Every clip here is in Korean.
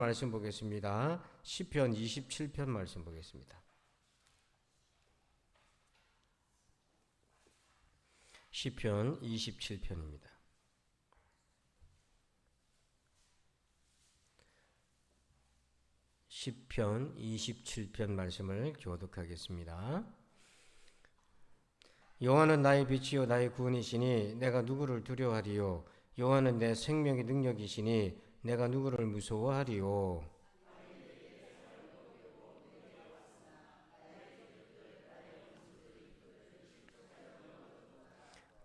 말씀 보겠습니다. 시편 27편 말씀 보겠습니다. 시편 27편입니다. 시편 27편 말씀을 교독하겠습니다. 여호와는 나의 빛이요 나의 구원이시니 내가 누구를 두려워하리요. 여호와는 내 생명의 능력이시니 내가 누구를 무서워하리요.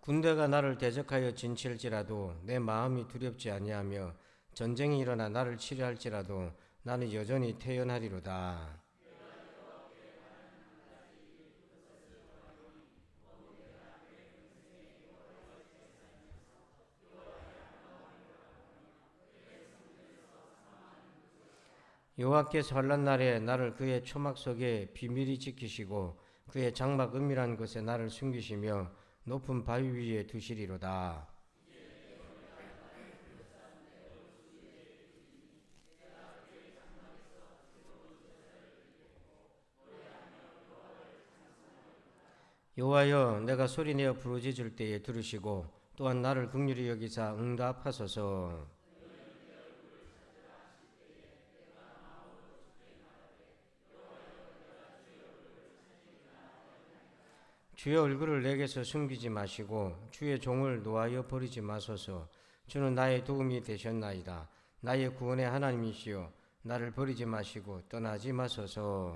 군대가 나를 대적하여 진칠지라도 내 마음이 두렵지 아니하며 전쟁이 일어나 나를 치료할지라도 나는 여전히 태어나리로다. 여호와께서 환난 날에 나를 그의 초막 속에 비밀히 지키시고 그의 장막 은밀한 곳에 나를 숨기시며 높은 바위 위에 두시리로다. 여호와여, 내가 소리내어 부르짖을 때에 들으시고 또한 나를 긍휼히 여기사 응답하소서. 주의 얼굴을 내게서 숨기지 마시고 주의 종을 노하여 버리지 마소서. 주는 나의 도움이 되셨나이다. 나의 구원의 하나님이시여, 나를 버리지 마시고 떠나지 마소서.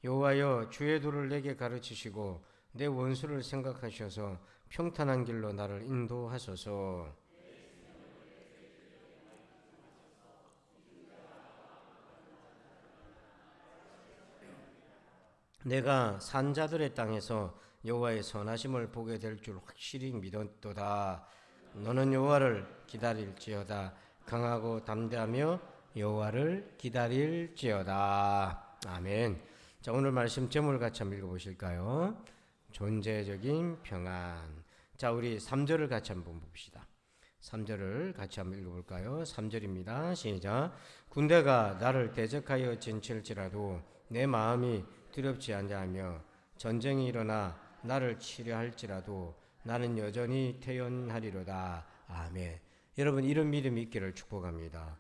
여호와여, 주의 도를 내게 가르치시고 내 원수를 생각하셔서 평탄한 길로 나를 인도하소서. 내가 산자들의 땅에서 여호와의 선하심을 보게 될 줄 확실히 믿었도다. 너는 여호와를 기다릴지어다. 강하고 담대하며 여호와를 기다릴지어다. 아멘. 자, 오늘 말씀 제목을 같이 한번 읽어보실까요? 존재적인 평안. 자, 우리 3절을 같이 한번 봅시다. 3절을 같이 한번 읽어볼까요? 3절입니다. 시작. 군대가 나를 대적하여 진칠지라도 내 마음이 두렵지 아니하며 전쟁이 일어나 나를 치료할지라도 나는 여전히 태연하리로다. 아멘. 여러분, 이런 믿음이 있기를 축복합니다.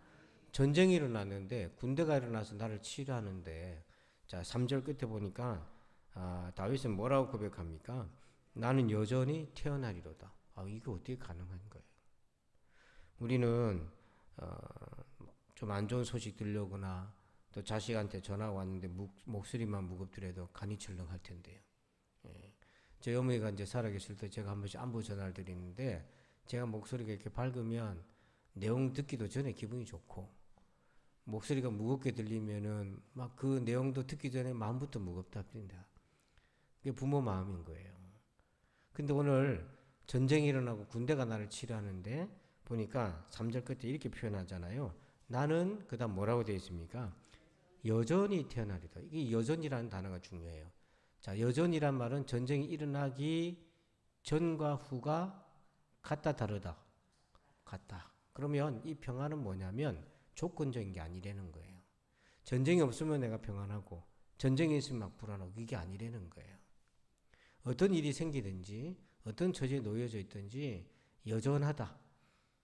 전쟁이 일어났는데, 군대가 일어나서 나를 치료하는데, 자, 3절 끝에 보니까 다윗은 뭐라고 고백합니까? 나는 여전히 태어나리로다. 이거 어떻게 가능한 거예요? 우리는 좀 안 좋은 소식 들려오거나 또 자식한테 전화가 왔는데 목소리만 무겁더라도 간이 철렁할 텐데요. 예. 저희 어머니가 이제 살아계실 때 제가 한 번씩 안부 전화를 드리는데 제가 목소리가 이렇게 밝으면 내용 듣기도 전에 기분이 좋고, 목소리가 무겁게 들리면은 막 그 내용도 듣기 전에 마음부터 무겁다 합니다. 그게 부모 마음인 거예요. 근데 오늘 전쟁이 일어나고 군대가 나를 치료하는데 보니까 3절 끝에 이렇게 표현하잖아요. 나는 그다음 뭐라고 되어 있습니까? 여전히 태어나리다. 이게 여전이라는 단어가 중요해요. 자, 여전이란 말은 전쟁이 일어나기 전과 후가 같다 다르다. 같다. 그러면 이 평안은 뭐냐면 조건적인 게 아니라는 거예요. 전쟁이 없으면 내가 평안하고 전쟁이 있으면 막 불안하고, 이게 아니라는 거예요. 어떤 일이 생기든지 어떤 처지에 놓여져 있든지 여전하다.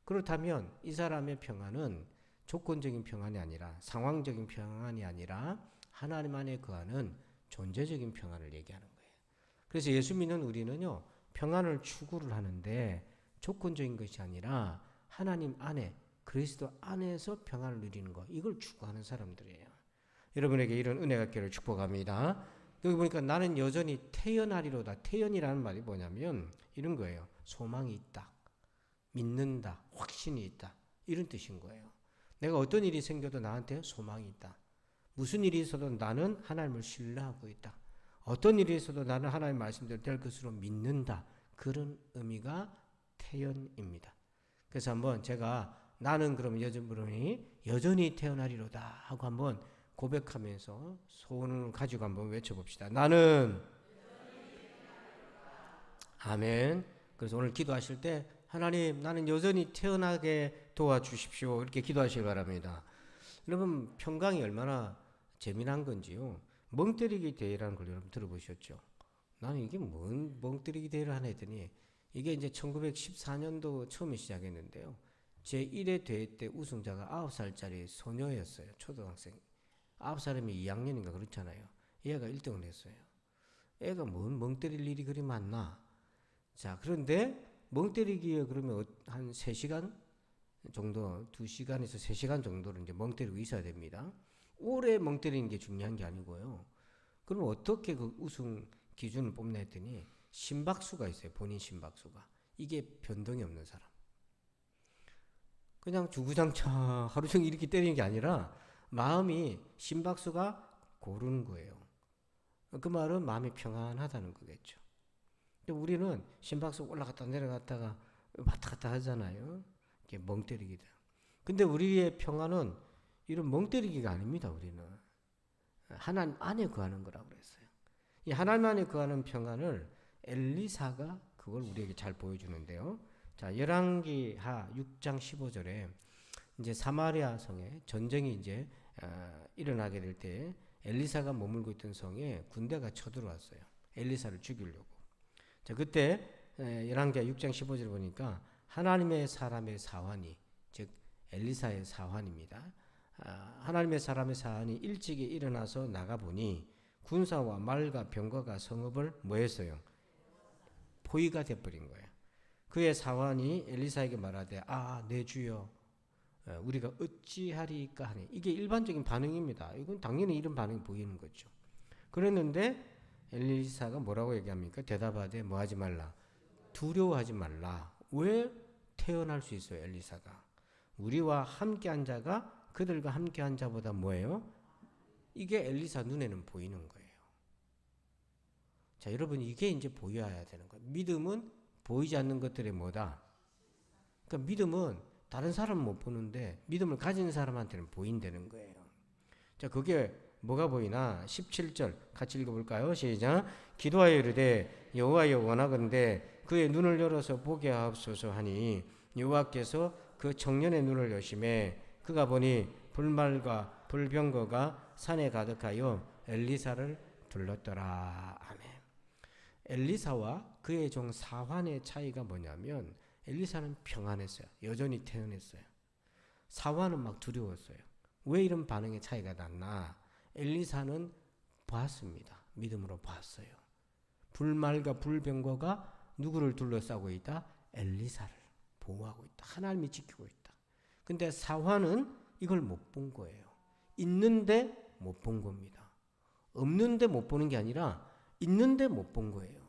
그렇다면 이 사람의 평안은 조건적인 평안이 아니라, 상황적인 평안이 아니라 하나님 안에 거하는 존재적인 평안을 얘기하는 거예요. 그래서 예수 믿는 우리는요, 평안을 추구를 하는데 조건적인 것이 아니라 하나님 안에, 그리스도 안에서 평안을 누리는 것, 이걸 추구하는 사람들이에요. 여러분에게 이런 은혜가 있기를 축복합니다. 여기 보니까 나는 여전히 태연하리로다. 태연이라는 말이 뭐냐면 이런 거예요. 소망이 있다, 믿는다, 확신이 있다, 이런 뜻인 거예요. 내가 어떤 일이 생겨도 나한테 소망이 있다. 무슨 일이 있어도 나는 하나님을 신뢰하고 있다. 어떤 일이 있어도 나는 하나님 말씀대로 될 것으로 믿는다. 그런 의미가 태연입니다. 그래서 한번 제가 나는 그럼 여전히 태어나리로다 하고 한번 고백하면서 소원을 가지고 한번 외쳐봅시다. 나는 아멘. 그래서 오늘 기도하실 때 하나님, 나는 여전히 태어나게 도와주십시오. 이렇게 기도하시기 바랍니다. 여러분, 평강이 얼마나 재미난 건지요. 멍때리기 대회라는 걸 여러분 들어보셨죠? 나는 이게 뭔 멍때리기 대회를 하나 했더니 이게 이제 1914년도 처음에 시작했는데요. 제1회 대회 때 우승자가 9살짜리 소녀였어요. 초등학생. 9살이면 2학년인가 그렇잖아요. 얘가 1등을 했어요. 애가 뭔 멍때릴 일이 그리 많나? 자, 그런데 멍때리기에 그러면 한 3시간 정도, 2시간에서 3시간 정도를 이제 멍때리고 있어야 됩니다. 오래 멍때리는 게 중요한 게 아니고요. 그럼 어떻게 그 우승 기준을 뽑나 했더니 심박수가 있어요. 본인 심박수가. 이게 변동이 없는 사람. 그냥 주구장창 하루 종일 이렇게 때리는 게 아니라 마음이 심박수가 고르는 거예요. 그 말은 마음이 평안하다는 거겠죠. 근데 우리는 심박수 올라갔다 내려갔다가 왔다 갔다 하잖아요. 이렇게 멍 때리기다. 근데 우리의 평안은 이런 멍 때리기가 아닙니다. 우리는 하나님 안에 거하는 거라고 그랬어요. 이 하나님 안에 거하는 평안을 엘리사가 그걸 우리에게 잘 보여주는데요. 자, 열왕기하 6장 15절에 이제 사마리아 성에 전쟁이 이제 일어나게 될 때 엘리사가 머물고 있던 성에 군대가 쳐들어왔어요. 엘리사를 죽이려고. 자, 그때 열왕기하 6장 15절 보니까 하나님의 사람의 사환이, 즉 엘리사의 사환입니다. 하나님의 사람의 사환이 일찍이 일어나서 나가보니 군사와 말과 병거가 성읍을 뭐 했어요? 포위가 돼버린 거예요. 그의 사환이 엘리사에게 말하되 내 주여 우리가 어찌하리까 하니. 이게 일반적인 반응입니다. 이건 당연히 이런 반응이 보이는 거죠. 그랬는데 엘리사가 뭐라고 얘기합니까? 대답하되 뭐 하지 말라? 두려워하지 말라. 왜? 태어날 수 있어요. 엘리사가. 우리와 함께한 자가 그들과 함께한 자보다 뭐예요? 이게 엘리사 눈에는 보이는 거예요. 자, 여러분, 이게 이제 보여야 되는 거예요. 믿음은 보이지 않는 것들의 뭐다? 그러니까 믿음은 다른 사람은 못 보는데 믿음을 가진 사람한테는 보인다는 거예요. 자, 그게 뭐가 보이나? 17절 같이 읽어볼까요? 시작. 기도하여 이르되 여호와여 원하건대 그의 눈을 열어서 보게 하옵소서 하니 여호와께서 그 청년의 눈을 여심해 그가 보니 불말과 불병거가 산에 가득하여 엘리사를 둘렀더라. 아멘. 엘리사와 그의 종 사환의 차이가 뭐냐면 엘리사는 평안했어요. 여전히 태어났어요. 사환은 막 두려웠어요. 왜 이런 반응의 차이가 났나? 엘리사는 봤습니다. 믿음으로 봤어요. 불말과 불병거가 누구를 둘러싸고 있다? 엘리사를 보호하고 있다. 하나님이 지키고 있다. 근데 사환은 이걸 못 본 거예요. 있는데 못 본 겁니다. 없는데 못 보는 게 아니라 있는데 못 본 거예요.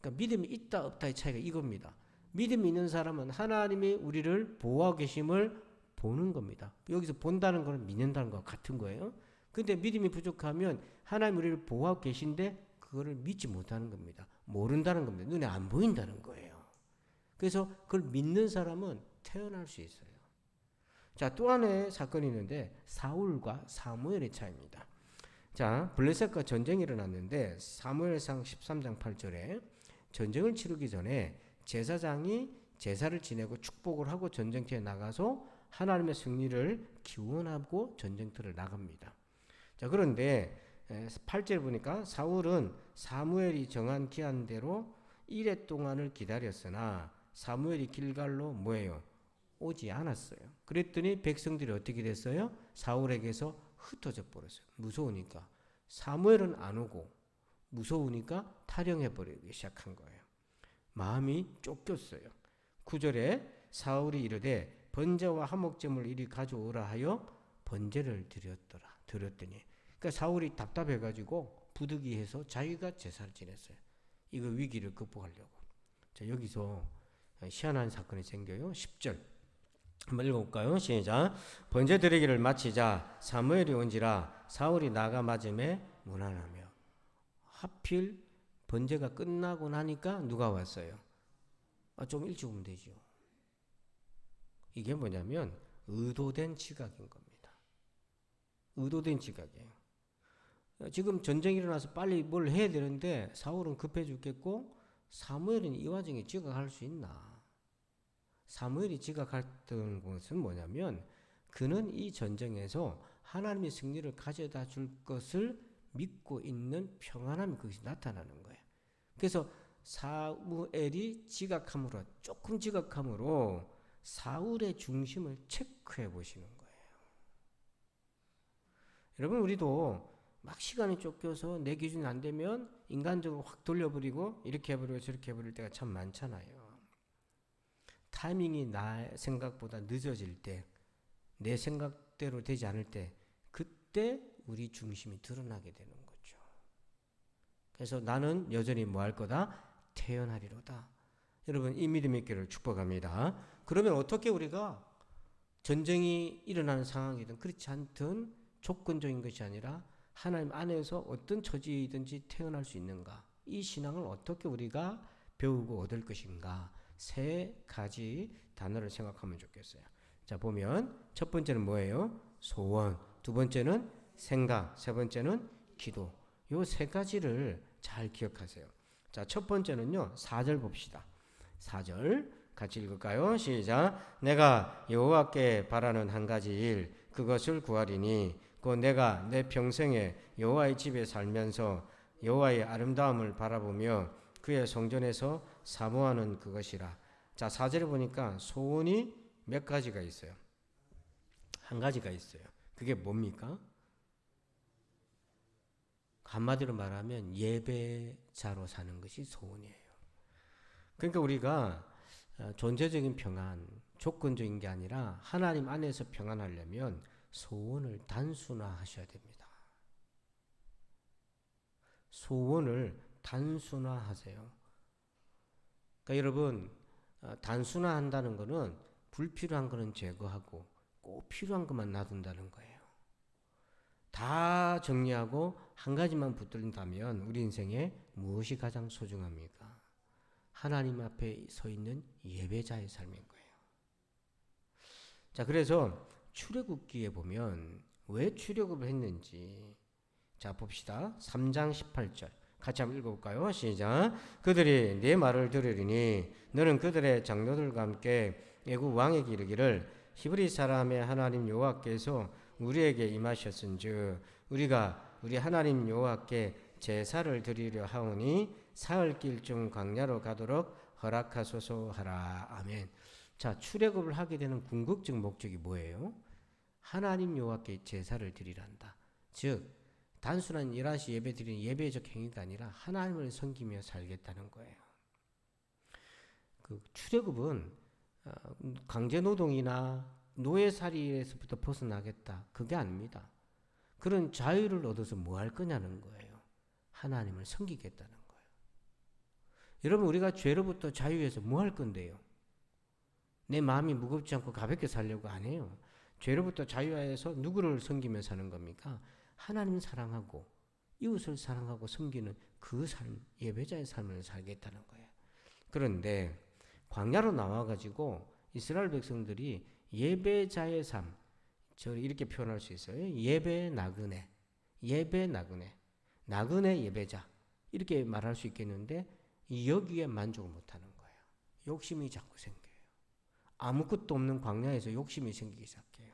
그러니까 믿음이 있다 없다의 차이가 이겁니다. 믿음이 있는 사람은 하나님이 우리를 보호하고 계심을 보는 겁니다. 여기서 본다는 것은 믿는다는 것과 같은 거예요. 근데 믿음이 부족하면 하나님 우리를 보호하고 계신데 그거를 믿지 못하는 겁니다. 모른다는 겁니다. 눈에 안 보인다는 거예요. 그래서 그걸 믿는 사람은 태어날 수 있어요. 자, 또 하나의 사건이 있는데 사울과 사무엘의 차이입니다. 자, 블레셋과 전쟁이 일어났는데 사무엘상 13장 8절에 전쟁을 치르기 전에 제사장이 제사를 지내고 축복을 하고 전쟁터에 나가서 하나님의 승리를 기원하고 전쟁터를 나갑니다. 자, 그런데 8절 보니까 사울은 사무엘이 정한 기한대로 1회 동안을 기다렸으나 사무엘이 길갈로 뭐예요? 오지 않았어요. 그랬더니 백성들이 어떻게 됐어요? 사울에게서 흩어져 버렸어요. 무서우니까. 사무엘은 안 오고 무서우니까 탈영해버리기 시작한 거예요. 마음이 쫓겼어요. 9절에 사울이 이르되 번제와 화목제물 이리 가져오라 하여 번제를 드렸더니 그러니까 사울이 답답해가지고 부득이해서 자기가 제사를 지냈어요. 이거 위기를 극복하려고. 자, 여기서 희한한 사건이 생겨요. 10절 한번 읽어볼까요? 시작. 번제 드리기를 마치자 사무엘이 온지라 사울이 나가 맞음에 무난하며. 하필 번제가 끝나고 나니까 누가 왔어요? 좀 일찍 오면 되죠. 이게 뭐냐면 의도된 지각인 겁니다. 의도된 지각이에요. 지금 전쟁이 일어나서 빨리 뭘 해야 되는데 사울은 급해 죽겠고 사무엘은 이 와중에 지각할 수 있나? 사무엘이 지각했던 것은 뭐냐면 그는 이 전쟁에서 하나님의 승리를 가져다 줄 것을 믿고 있는 평안함이 거기서 나타나는 거예요. 그래서 사무엘이 조금 지각함으로 사울의 중심을 체크해 보시는 거예요. 여러분, 우리도 막 시간이 쫓겨서 내 기준이 안 되면 인간적으로 확 돌려버리고 이렇게 해버리고 저렇게 해버릴 때가 참 많잖아요. 타이밍이 나 생각보다 늦어질 때, 내 생각대로 되지 않을 때, 그때 우리 중심이 드러나게 되는 거죠. 그래서 나는 여전히 뭐 할 거다? 태어나리로다. 여러분, 이 믿음의 길을 축복합니다. 그러면 어떻게 우리가 전쟁이 일어나는 상황이든 그렇지 않든 조건적인 것이 아니라 하나님 안에서 어떤 처지이든지 태어날 수 있는가? 이 신앙을 어떻게 우리가 배우고 얻을 것인가? 세 가지 단어를 생각하면 좋겠어요. 자, 보면 첫 번째는 뭐예요? 소원. 두 번째는 생각. 세 번째는 기도. 요 세 가지를 잘 기억하세요. 자, 첫 번째는요. 4절 봅시다. 4절 같이 읽을까요? 시작. 내가 여호와께 바라는 한 가지 일 그것을 구하리니 곧 내가 내 평생에 여호와의 집에 살면서 여호와의 아름다움을 바라보며 그의 성전에서 사모하는 그것이라. 자, 4절에 보니까 소원이 몇 가지가 있어요? 한 가지가 있어요. 그게 뭡니까? 한마디로 말하면 예배자로 사는 것이 소원이에요. 그러니까 우리가 존재적인 평안, 조건적인 게 아니라 하나님 안에서 평안하려면 소원을 단순화하셔야 됩니다. 소원을 단순화하세요. 그러니까 여러분, 단순화한다는 것은 불필요한 것은 제거하고 꼭 필요한 것만 놔둔다는 거예요. 다 정리하고 한 가지만 붙들린다면 우리 인생에 무엇이 가장 소중합니까? 하나님 앞에 서 있는 예배자의 삶인 거예요. 자, 그래서 출애굽기에 보면 왜 출애굽을 했는지 자 봅시다. 3장 18절 같이 한번 읽어볼까요? 시작. 그들이 네 말을 들으리니 너는 그들의 장로들과 함께 애굽 왕에게 이르기를 히브리 사람의 하나님 여호와께서 우리에게 임하셨은즉 우리가 우리 하나님 여호와께 제사를 드리려 하오니 사흘길쯤 광야로 가도록 허락하소서 하라. 아멘. 자, 출애굽을 하게 되는 궁극적 목적이 뭐예요? 하나님 여호와께 제사를 드리란다. 즉 단순한 일하시 예배 드리는 예배적 행위가 아니라 하나님을 섬기며 살겠다는 거예요. 그 출애굽은 강제노동이나 노예살이에서부터 벗어나겠다. 그게 아닙니다. 그런 자유를 얻어서 뭐 할 거냐는 거예요. 하나님을 섬기겠다는 거예요. 여러분, 우리가 죄로부터 자유해서 뭐 할 건데요? 내 마음이 무겁지 않고 가볍게 살려고 안 해요. 죄로부터 자유해서 누구를 섬기며 사는 겁니까? 하나님 사랑하고 이웃을 사랑하고 섬기는 그 삶, 예배자의 삶을 살겠다는 거예요. 그런데 광야로 나와가지고 이스라엘 백성들이 예배자의 삶, 저 이렇게 표현할 수 있어요. 예배 나그네, 예배 나그네, 나그네 예배자 이렇게 말할 수 있겠는데 여기에 만족을 못하는 거예요. 욕심이 자꾸 생겨요. 아무것도 없는 광야에서 욕심이 생기기 시작해요.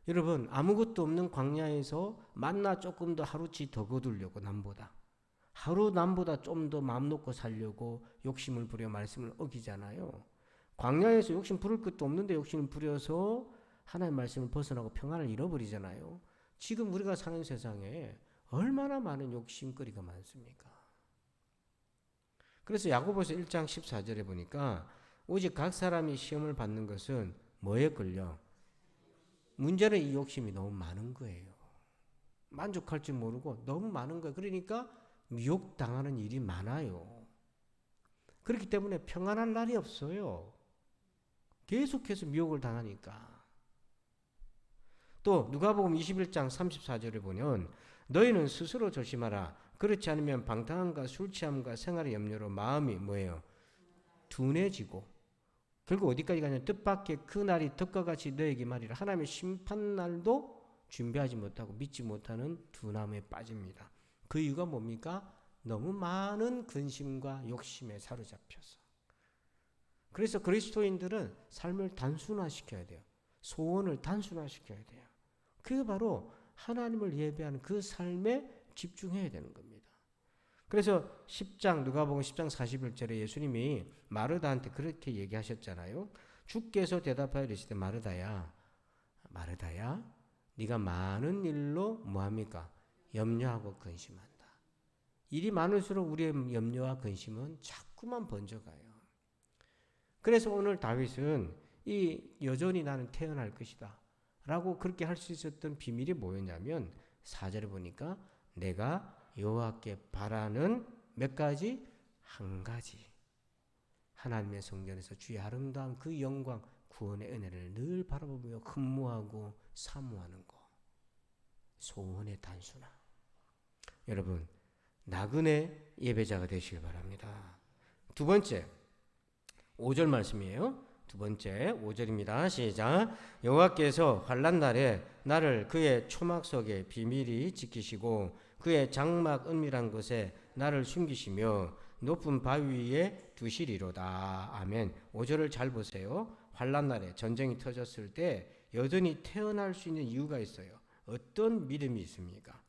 여러분, 아무것도 없는 광야에서 만나 조금 더 하루치 더 거두려고 남보다 하루 남보다 좀 더 마음 놓고 살려고 욕심을 부려 말씀을 어기잖아요. 광야에서 욕심 부릴 것도 없는데 욕심을 부려서 하나님의 말씀을 벗어나고 평안을 잃어버리잖아요. 지금 우리가 사는 세상에 얼마나 많은 욕심거리가 많습니까? 그래서 야고보서 1장 14절에 보니까 오직 각 사람이 시험을 받는 것은 뭐에 걸려? 문제는 이 욕심이 너무 많은 거예요. 만족할 줄 모르고 너무 많은 거예요. 그러니까 미혹당하는 일이 많아요. 그렇기 때문에 평안할 날이 없어요. 계속해서 미혹을 당하니까. 또 누가복음 21장 34절에 보면 너희는 스스로 조심하라. 그렇지 않으면 방탕함과 술 취함과 생활의 염려로 마음이 뭐예요? 둔해지고 결국 어디까지 가냐면 뜻밖의 그 날이 덕과 같이 너에게 말이라. 하나님의 심판날도 준비하지 못하고 믿지 못하는 둔함에 빠집니다. 그 이유가 뭡니까? 너무 많은 근심과 욕심에 사로잡혀서. 그래서 그리스도인들은 삶을 단순화시켜야 돼요. 소원을 단순화시켜야 돼요. 그게 바로 하나님을 예배하는 그 삶에 집중해야 되는 겁니다. 그래서 10장 누가복음 10장 41절에 예수님이 마르다한테 그렇게 얘기하셨잖아요. 주께서 대답하여 이르시되 마르다야 네가 많은 일로 뭐합니까? 염려하고 근심한다. 일이 많을수록 우리의 염려와 근심은 자꾸만 번져가요. 그래서 오늘 다윗은 이 여전히 나는 태어날 것이다 라고 그렇게 할 수 있었던 비밀이 뭐였냐면 4절에 보니까 내가 여호와께 바라는 몇 가지? 한 가지. 하나님의 성전에서 주의 아름다운 그 영광 구원의 은혜를 늘 바라보며 흠모하고 사모하는 것. 소원의 단순화. 여러분 나그네 예배자가 되시길 바랍니다. 두 번째 5절 말씀이에요. 두 번째 5절입니다. 시작. 여호와께서 환난 날에 나를 그의 초막 속에 비밀히 지키시고 그의 장막 은밀한 곳에 나를 숨기시며 높은 바위 위에 두시리로다. 아멘. 5절을 잘 보세요. 환난 날에 전쟁이 터졌을 때 여전히 태어날 수 있는 이유가 있어요. 어떤 믿음이 있습니까?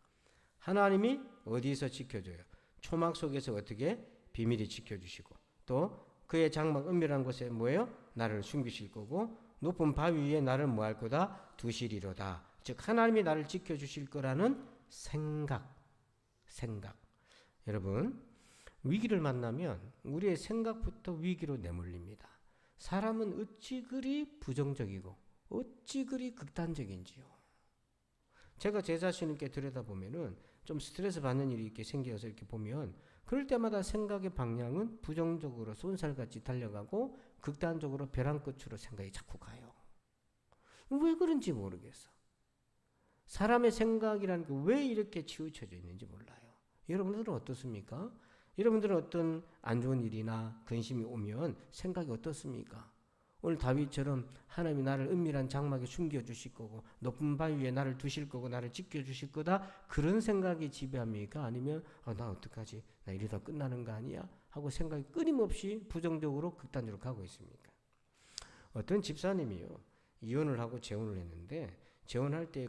하나님이 어디서 지켜줘요? 초막 속에서 어떻게? 비밀히 지켜주시고 또 그의 장막 은밀한 곳에 뭐예요? 나를 숨기실 거고 높은 바위 위에 나를 뭐할 거다? 두시리로다. 즉 하나님이 나를 지켜주실 거라는 생각. 여러분 위기를 만나면 우리의 생각부터 위기로 내몰립니다. 사람은 어찌 그리 부정적이고 어찌 그리 극단적인지요. 제가 제 자신께 들여다보면은 좀 스트레스 받는 일이 이렇게 생겨서 이렇게 보면 그럴 때마다 생각의 방향은 부정적으로 쏜살같이 달려가고 극단적으로 벼랑 끝으로 생각이 자꾸 가요. 왜 그런지 모르겠어. 사람의 생각이라는 게 왜 이렇게 치우쳐져 있는지 몰라요. 여러분들은 어떻습니까? 여러분들은 어떤 안 좋은 일이나 근심이 오면 생각이 어떻습니까? 오늘 다윗처럼 하나님이 나를 은밀한 장막에 숨겨주실 거고 높은 바위 위에 나를 두실 거고 나를 지켜주실 거다 그런 생각이 지배합니까? 아니면 나 어떡하지? 나 이러다 끝나는 거 아니야? 하고 생각이 끊임없이 부정적으로 극단적으로 가고 있습니까? 어떤 집사님이요 이혼을 하고 재혼을 했는데 재혼할 때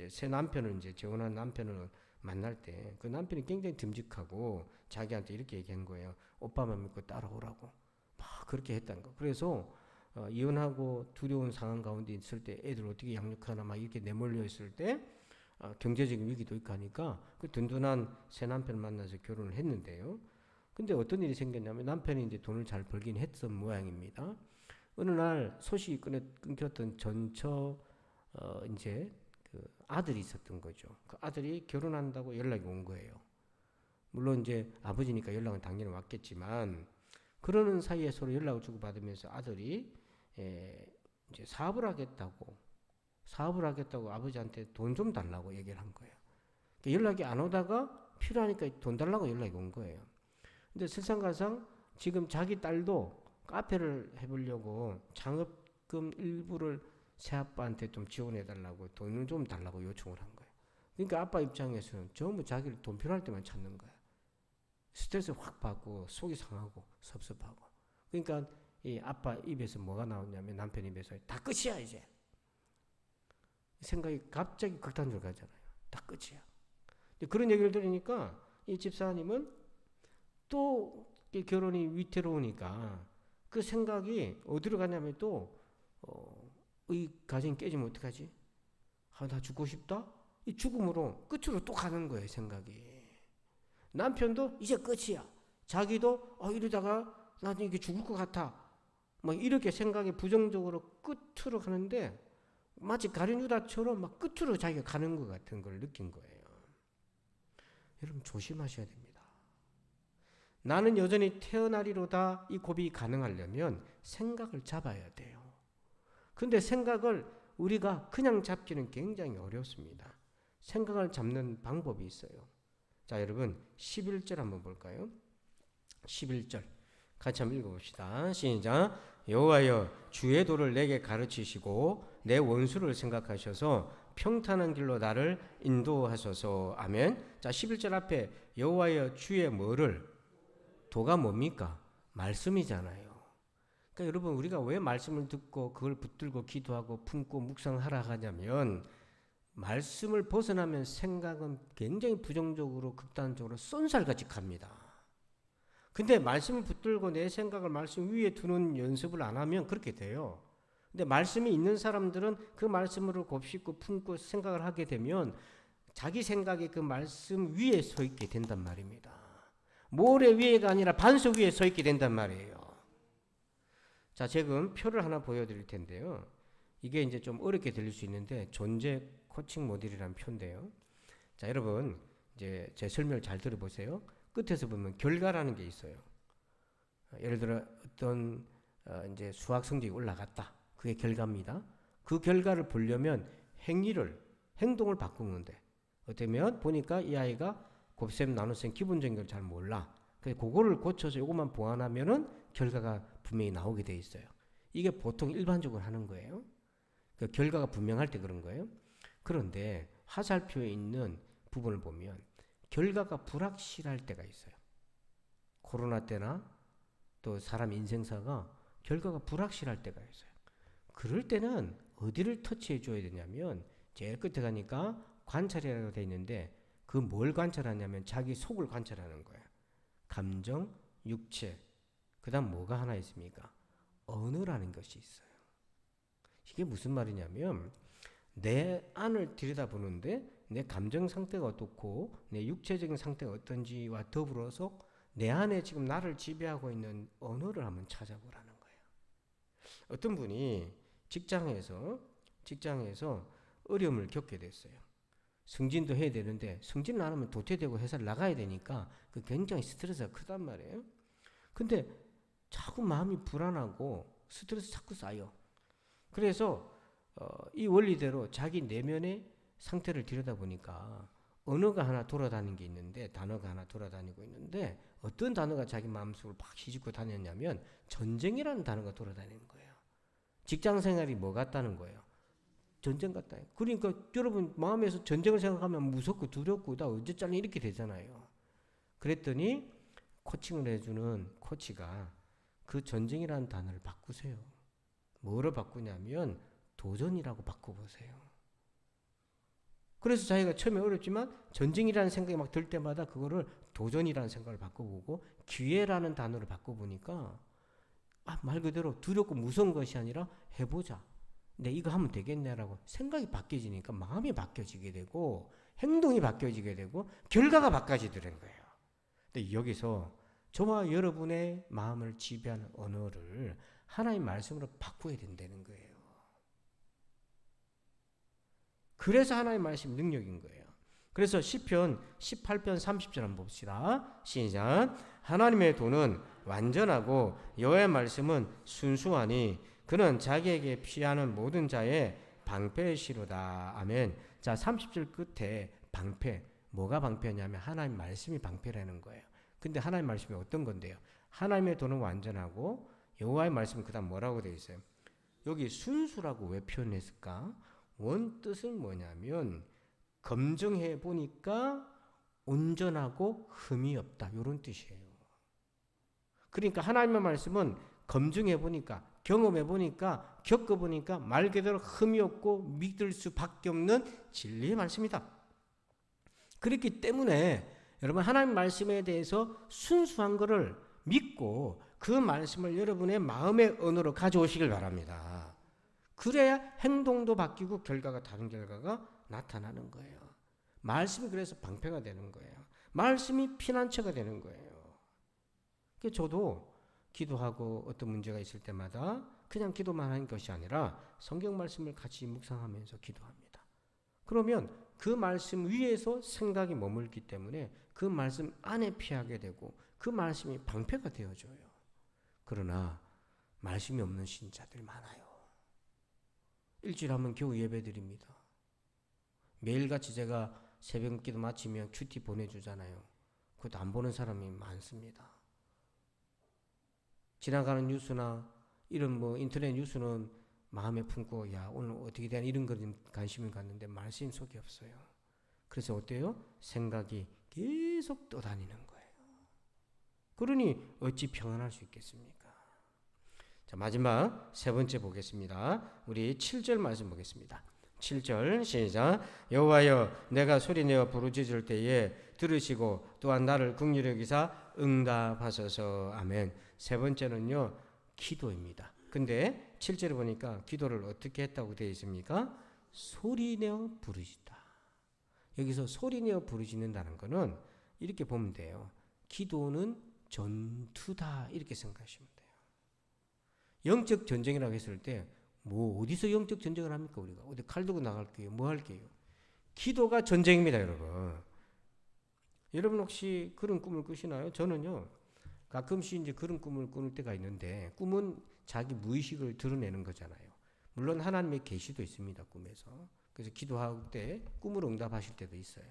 새 남편을 이제 재혼한 남편을 만날 때 그 남편이 굉장히 듬직하고 자기한테 이렇게 얘기한 거예요. 오빠만 믿고 따라오라고. 막 그렇게 했다는 거. 그래서 이혼하고 두려운 상황 가운데 있을 때 애들 어떻게 양육하나 막 이렇게 내몰려 있을 때 경제적인 위기도 있고 하니까 그 든든한 새 남편을 만나서 결혼을 했는데요. 근데 어떤 일이 생겼냐면 남편이 이제 돈을 잘 벌긴 했던 모양입니다. 어느 날 소식이 끊겼던 전처 이제 그 아들이 있었던 거죠. 그 아들이 결혼한다고 연락이 온 거예요. 물론 이제 아버지니까 연락은 당연히 왔겠지만 그러는 사이에 서로 연락을 주고받으면서 아들이 이제 사업을 하겠다고 아버지한테 돈 좀 달라고 얘기를 한 거예요. 그러니까 연락이 안 오다가 필요하니까 돈 달라고 연락이 온 거예요. 근데 설상가상 지금 자기 딸도 카페를 해보려고 장업금 일부를 새아빠한테 좀 지원해달라고 돈을 좀 달라고 요청을 한 거예요. 그러니까 아빠 입장에서는 전부 자기를 돈 필요할 때만 찾는 거야. 스트레스 확 받고 속이 상하고 섭섭하고. 그러니까 이 아빠 입에서 뭐가 나오냐면 남편 입에서 다 끝이야 이제. 생각이 갑자기 극단적으로 가잖아요. 다 끝이야. 그런 얘기를 들으니까 이 집사님은 또 결혼이 위태로우니까 그 생각이 어디로 가냐면 또 이 가정이 깨지면 어떡하지? 나 죽고 싶다? 이 죽음으로 끝으로 또 가는 거예요 생각이. 남편도 이제 끝이야. 자기도 이러다가 나중에 이게 죽을 것 같아. 막 이렇게 생각이 부정적으로 끝으로 가는데 마치 가룟유다처럼 막 끝으로 자기가 가는 것 같은 걸 느낀 거예요. 여러분 조심하셔야 됩니다. 나는 여전히 태어나리로다 이 고백이 가능하려면 생각을 잡아야 돼요. 근데 생각을 우리가 그냥 잡기는 굉장히 어렵습니다. 생각을 잡는 방법이 있어요. 자, 여러분 11절 한번 볼까요? 11절 같이 한번 읽어봅시다. 시작. 여호와여 주의 도를 내게 가르치시고 내 원수를 생각하셔서 평탄한 길로 나를 인도하소서. 아멘. 자, 11절 앞에 여호와여 주의 뭐를? 도가 뭡니까? 말씀이잖아요. 그러니까 여러분 우리가 왜 말씀을 듣고 그걸 붙들고 기도하고 품고 묵상하라 하냐면 말씀을 벗어나면 생각은 굉장히 부정적으로 극단적으로 쏜살같이 갑니다. 근데 말씀을 붙들고 내 생각을 말씀 위에 두는 연습을 안 하면 그렇게 돼요. 근데 말씀이 있는 사람들은 그 말씀으로 곱씹고 품고 생각을 하게 되면 자기 생각이 그 말씀 위에 서 있게 된단 말입니다. 모래 위에가 아니라 반석 위에 서 있게 된단 말이에요. 자, 지금 표를 하나 보여드릴 텐데요. 이게 이제 좀 어렵게 들릴 수 있는데 존재 코칭 모델이라는 표인데요. 자, 여러분 이제 제 설명을 잘 들어보세요. 끝에서 보면 결과라는 게 있어요. 예를 들어 어떤 이제 수학 성적이 올라갔다. 그게 결과입니다. 그 결과를 보려면 행동을 바꾸는데 어쩌면 보니까 이 아이가 곱셈, 나눗셈 기본적인 걸 잘 몰라. 그래서 그거를 고쳐서 이것만 보완하면은 결과가 분명히 나오게 돼 있어요. 이게 보통 일반적으로 하는 거예요. 그 결과가 분명할 때 그런 거예요. 그런데 화살표에 있는 부분을 보면 결과가 불확실할 때가 있어요. 코로나 때나 또 사람 인생사가 결과가 불확실할 때가 있어요. 그럴 때는 어디를 터치해 줘야 되냐면 제일 끝에 가니까 관찰이라고 되어 있는데 그 뭘 관찰하냐면 자기 속을 관찰하는 거예요. 감정, 육체, 그 다음 뭐가 하나 있습니까? 언어라는 것이 있어요. 이게 무슨 말이냐면 내 안을 들여다보는데 내 감정 상태가 어떻고 내 육체적인 상태가 어떤지와 더불어서 내 안에 지금 나를 지배하고 있는 언어를 한번 찾아보라는 거예요. 어떤 분이 직장에서 어려움을 겪게 됐어요. 승진도 해야 되는데 승진을 안 하면 도태되고 회사를 나가야 되니까 그 굉장히 스트레스가 크단 말이에요. 근데 자꾸 마음이 불안하고 스트레스 자꾸 쌓여. 그래서 이 원리대로 자기 내면의 상태를 들여다보니까 언어가 하나 돌아다니는 게 있는데 단어가 하나 돌아다니고 있는데 어떤 단어가 자기 마음속을 막 휘젓고 다녔냐면 전쟁이라는 단어가 돌아다니는 거예요. 직장생활이 뭐 같다는 거예요? 전쟁 같다. 그러니까 여러분 마음에서 전쟁을 생각하면 무섭고 두렵고 나 어쩌자니 이렇게 되잖아요. 그랬더니 코칭을 해주는 코치가 그 전쟁이라는 단어를 바꾸세요. 뭐로 바꾸냐면 도전이라고 바꿔보세요. 그래서 자기가 처음에 어렵지만 전쟁이라는 생각이 막 들 때마다 그거를 도전이라는 생각을 바꿔보고 기회라는 단어를 바꿔보니까 말 그대로 두렵고 무서운 것이 아니라 해보자. 내 이거 하면 되겠네라고 생각이 바뀌어지니까 마음이 바뀌어지게 되고 행동이 바뀌어지게 되고 결과가 바뀌어지더라는 거예요. 근데 여기서 저와 여러분의 마음을 지배하는 언어를 하나님 말씀으로 바꿔야 된다는 거예요. 그래서 하나님 말씀 능력인 거예요. 그래서 시편 18편 30절 한번 봅시다. 시작. 하나님의 도는 완전하고 여호와의 말씀은 순수하니 그는 자기에게 피하는 모든 자의 방패시로다. 아멘. 자, 30절 끝에 방패. 뭐가 방패냐면 하나님 말씀이 방패라는 거예요. 근데 하나님 말씀이 어떤 건데요? 하나님의 도는 완전하고 여호와의 말씀은 그다음 뭐라고 되어 있어요? 여기 순수라고 왜 표현했을까? 원뜻은 뭐냐면 검증해 보니까 온전하고 흠이 없다. 이런 뜻이에요. 그러니까 하나님의 말씀은 검증해 보니까 경험해 보니까 겪어 보니까 말 그대로 흠이 없고 믿을 수밖에 없는 진리의 말씀이다. 그렇기 때문에 여러분 하나님 말씀에 대해서 순수한 것을 믿고 그 말씀을 여러분의 마음의 언어로 가져오시길 바랍니다. 그래야 행동도 바뀌고 결과가 다른 결과가 나타나는 거예요. 말씀이 그래서 방패가 되는 거예요. 말씀이 피난처가 되는 거예요. 그래서 저도 기도하고 어떤 문제가 있을 때마다 그냥 기도만 하는 것이 아니라 성경 말씀을 같이 묵상하면서 기도합니다. 그러면 그 말씀 위에서 생각이 머물기 때문에 그 말씀 안에 피하게 되고 그 말씀이 방패가 되어줘요. 그러나 말씀이 없는 신자들이 많아요. 일주일에 한 번 겨우 예배 드립니다. 매일같이 제가 새벽 기도 마치면 큐티 보내주잖아요. 그것도 안 보는 사람이 많습니다. 지나가는 뉴스나 이런 인터넷 뉴스는 마음에 품고 야 오늘 어떻게 되나 이런 거에 관심을 갖는데 말씀 속이 없어요. 그래서 어때요? 생각이 계속 떠다니는 거예요. 그러니 어찌 평안할 수 있겠습니까? 자, 마지막 세 번째 보겠습니다. 우리 7절 말씀 보겠습니다. 7절 시작. 여호와여 내가 소리내어 부르짖을 때에 들으시고 또한 나를 긍휼히 여기사 응답하소서. 아멘. 세 번째는요, 기도입니다. 근데 7절에 보니까 기도를 어떻게 했다고 되어 있습니까? 소리내어 부르짖다. 여기서 소리내어 부르짖는다는 것은 이렇게 보면 돼요. 기도는 전투다, 이렇게 생각하시면 돼요. 영적 전쟁이라고 했을 때 뭐 어디서 영적 전쟁을 합니까? 우리가 어디 칼 들고 나갈게요? 뭐 할게요? 기도가 전쟁입니다, 여러분. 여러분 혹시 그런 꿈을 꾸시나요? 저는요, 가끔씩 이제 그런 꿈을 꾸는 때가 있는데, 꿈은 자기 무의식을 드러내는 거잖아요. 물론 하나님의 계시도 있습니다, 꿈에서. 그래서 기도할 때 꿈으로 응답하실 때도 있어요.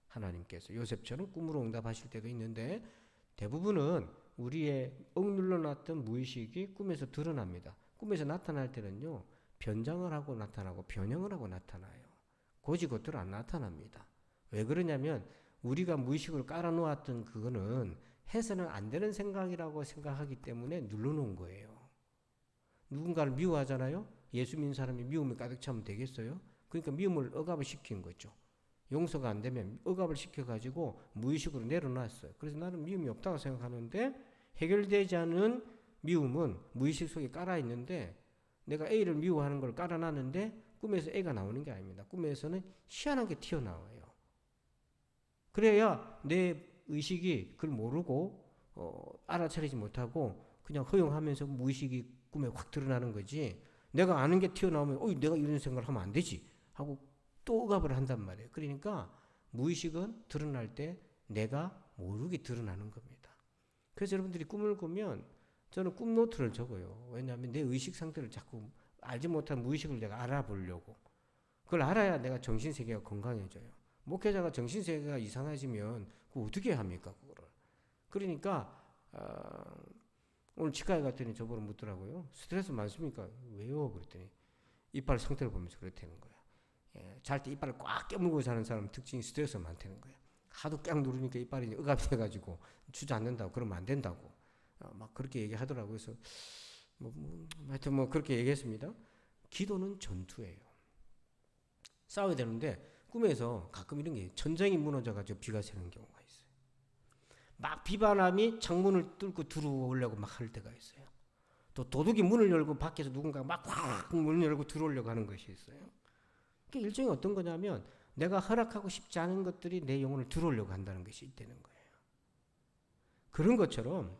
하나님께서 요셉처럼 꿈으로 응답하실 때도 있는데, 대부분은 우리의 억눌러 놨던 무의식이 꿈에서 드러납니다. 꿈에서 나타날 때는요, 변장을 하고 나타나고 변형을 하고 나타나요. 곧이곧대로 안 나타납니다. 왜 그러냐면 우리가 무의식으로 깔아놓았던 그거는 해서는 안 되는 생각이라고 생각하기 때문에 눌러놓은 거예요. 누군가를 미워하잖아요. 예수 믿는 사람이 미움이 가득 차면 되겠어요? 그러니까 미움을 억압을 시킨 거죠. 용서가 안 되면 억압을 시켜가지고 무의식으로 내려놨어요. 그래서 나는 미움이 없다고 생각하는데, 해결되지 않은 미움은 무의식 속에 깔아 있는데, 내가 A를 미워하는 걸 깔아놨는데 꿈에서 A가 나오는 게 아닙니다. 꿈에서는 희한하게 튀어나와요. 그래야 내 의식이 그걸 모르고 알아차리지 못하고 그냥 허용하면서 무의식이 꿈에 확 드러나는 거지, 내가 아는 게 튀어나오면 내가 이런 생각을 하면 안 되지 하고 또 억압을 한단 말이에요. 그러니까 무의식은 드러날 때 내가 모르게 드러나는 겁니다. 그래서 여러분들이 꿈을 꾸면 저는 꿈 노트를 적어요. 왜냐하면 내 의식 상태를 자꾸 알지 못한 무의식을 내가 알아보려고. 그걸 알아야 내가 정신세계가 건강해져요. 목회자가 정신세계가 이상해지면 그거 어떻게 합니까, 그거를. 그러니까 오늘 치과에 갔더니 저보고 묻더라고요. 스트레스 많습니까? 왜요? 그랬더니 이빨 상태를 보면서 그렇다는 거예요. 잘 때 이빨을 꽉 깨물고 자는 사람 특징이 스트레스가 많다는 거예요. 하도 꽉 누르니까 이빨이 억압이 돼가지고 주저앉는다고, 그러면 안 된다고 막 그렇게 얘기하더라고요. 그래서 하여튼 그렇게 얘기했습니다. 기도는 전투예요. 싸워야 되는데 꿈에서 가끔 이런 게 천장이 무너져가지고 비가 새는 경우가 있어요. 막 비바람이 창문을 뚫고 들어오려고 막 할 때가 있어요. 또 도둑이 문을 열고 밖에서 누군가가 막 확 문을 열고 들어오려고 하는 것이 있어요. 그게 일종의 어떤 거냐면 내가 허락하고 싶지 않은 것들이 내 영혼을 들어오려고 한다는 것이 있다는 거예요. 그런 것처럼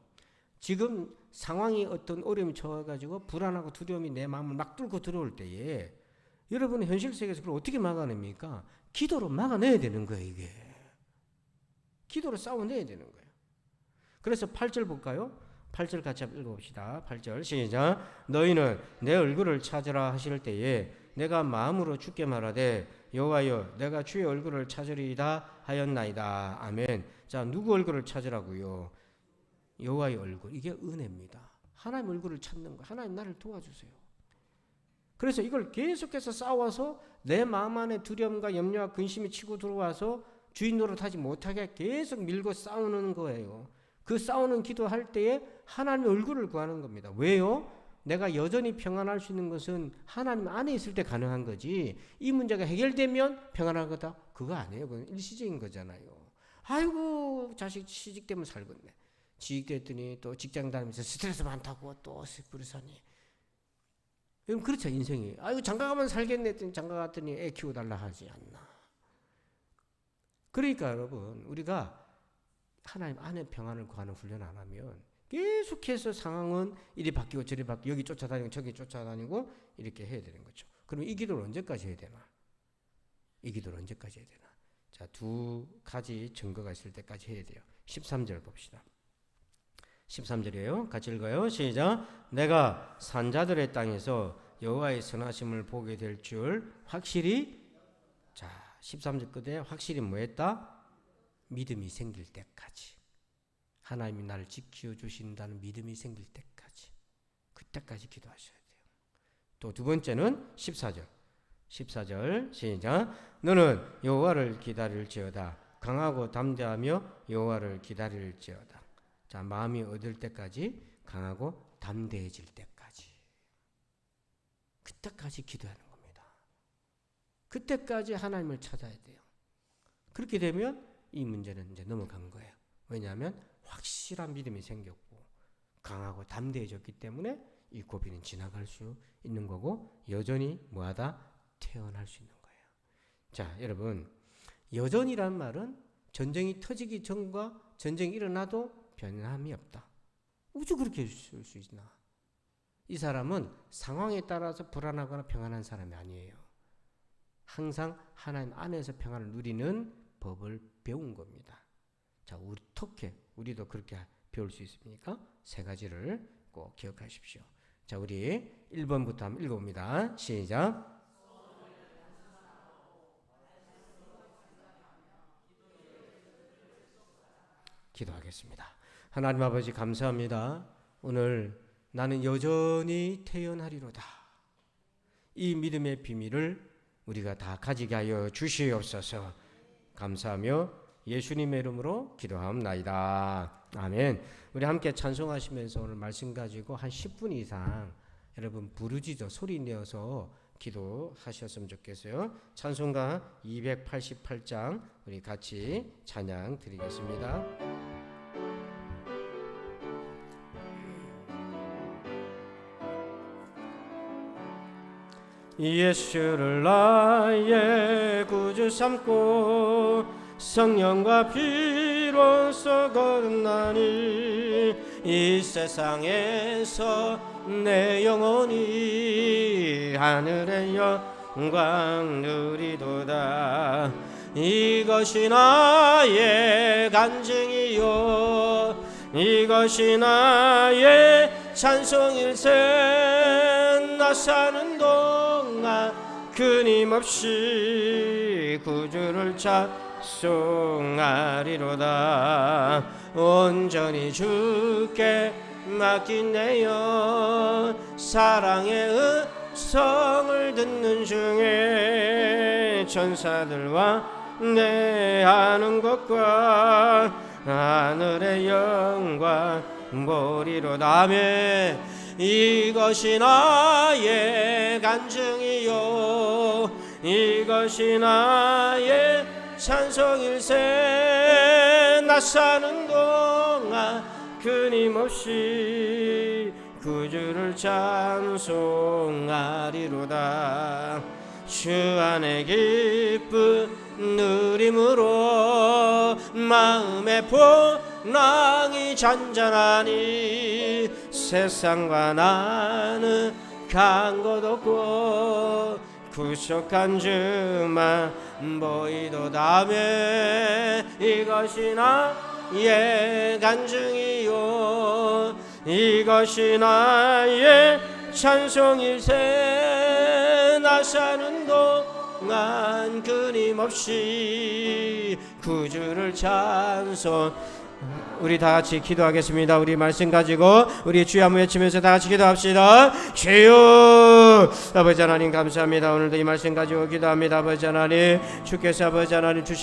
지금 상황이 어떤 어려움이 처해가지고 불안하고 두려움이 내 마음을 막 뚫고 들어올 때에 여러분은 현실 세계에서 그걸 어떻게 막아냅니까? 기도로 막아내야 되는 거예요, 이게. 기도로 싸워내야 되는 거예요. 그래서 8절 볼까요? 8절 같이 한번 읽어봅시다. 8절 시작. 너희는 내 얼굴을 찾으라 하실 때에 내가 마음으로 주께 말하되 여호와여 내가 주의 얼굴을 찾으리이다 하였나이다. 아멘. 자, 누구 얼굴을 찾으라고요? 여호와의 얼굴. 이게 은혜입니다. 하나님 얼굴을 찾는 거. 하나님 나를 도와주세요. 그래서 이걸 계속해서 싸워서 내 마음 안에 두려움과 염려와 근심이 치고 들어와서 주인 노릇하지 못하게 계속 밀고 싸우는 거예요. 그 싸우는 기도할 때에 하나님의 얼굴을 구하는 겁니다. 왜요? 내가 여전히 평안할 수 있는 것은 하나님 안에 있을 때 가능한 거지, 이 문제가 해결되면 평안할 거다? 그거 아니에요. 그건 일시적인 거잖아요. 아이고 자식 시집 때문에 살겠네. 취직됐더니 또 직장 다니면서 스트레스 많다고 또 그러사니. 여러분 그렇죠, 인생이. 아이고 장가 가면 살겠네 했더니 장가 갔더니 애 키워달라 하지 않나. 그러니까 여러분 우리가 하나님 안에 평안을 구하는 훈련 안 하면 계속해서 상황은 이리 바뀌고 저리 바뀌고 여기 쫓아다니고 저기 쫓아다니고 이렇게 해야 되는 거죠. 그럼 이 기도를 언제까지 해야 되나? 이 기도를 언제까지 해야 되나? 자, 두 가지 증거가 있을 때까지 해야 돼요. 13절 봅시다. 13절이에요. 같이 읽어요. 시작. 내가 산자들의 땅에서 여호와의 선하심을 보게 될 줄 확실히. 자, 13절 끝에 확실히 뭐 했다? 믿음이 생길 때까지. 하나님이 나를 지켜주신다는 믿음이 생길 때까지. 그때까지 기도하셔야 돼요. 또 두 번째는 14절. 14절 시작. 너는 여호와를 기다릴지어다. 강하고 담대하며 여호와를 기다릴지어다. 자, 마음이 얻을 때까지, 강하고 담대해질 때까지. 그때까지 기도하는 겁니다. 그때까지 하나님을 찾아야 돼요. 그렇게 되면 이 문제는 이제 넘어간 거예요. 왜냐하면 확실한 믿음이 생겼고 강하고 담대해졌기 때문에 이 고비는 지나갈 수 있는 거고 여전히 뭐하다? 태어날 수 있는 거예요. 자, 여러분, 여전이란 말은 전쟁이 터지기 전과 전쟁이 일어나도 변함이 없다. 어찌 그렇게 쓸 수 있나? 이 사람은 상황에 따라서 불안하거나 평안한 사람이 아니에요. 항상 하나님 안에서 평안을 누리는 법을 배운 겁니다. 자, 어떻게 우리도 그렇게 배울 수 있습니까? 세 가지를 꼭 기억하십시오. 자, 우리 1번부터 한번 읽어봅니다. 시작. 기도하겠습니다. 하나님 아버지 감사합니다. 오늘 나는 여전히 태어나리로다. 이 믿음의 비밀을 우리가 다 가지게 하여 주시옵소서. 감사하며 예수님의 이름으로 기도하옵나이다. 아멘. 우리 함께 찬송하시면서 오늘 말씀 가지고 한 10분 이상 여러분 부르짖어 소리 내어서 기도하셨으면 좋겠어요. 찬송가 288장 우리 같이 찬양 드리겠습니다. 예수를 나의 구주 삼고 성령과 피로써 거듭나니 이 세상에서 내 영혼이 하늘의 영광 누리도다. 이것이 나의 간증이요 이것이 나의 찬송일세. 나 사는 동안 끊임없이 구주를 찬송하리로다. 온전히 주께 맡긴 내 영 사랑의 음성을 듣는 중에 천사들과 내 아는 것과 하늘의 영광 보리로다. 아멘. 이것이 나의 간증이요 이것이 나의 찬송일세. 나 사는 동안 끊임없이 구주를 찬송하리로다. 주 안에 기쁨 누림으로 마음의 포랑이 잔잔하니 세상과 나는 간 것 없고 구속한 주만 보이도다. 아멘. 이것이 나의 간증이요 이것이 나의 찬송일세. 나 사는 동안 끊임없이 구주를 찬송. 우리 다 같이 기도하겠습니다. 우리 말씀 가지고 우리 주여 한번 외치면서 다 같이 기도합시다. 주여. 아버지 하나님 감사합니다. 오늘도 이 말씀 가지고 기도합니다. 아버지 하나님 주께서 아버지 하나님 주신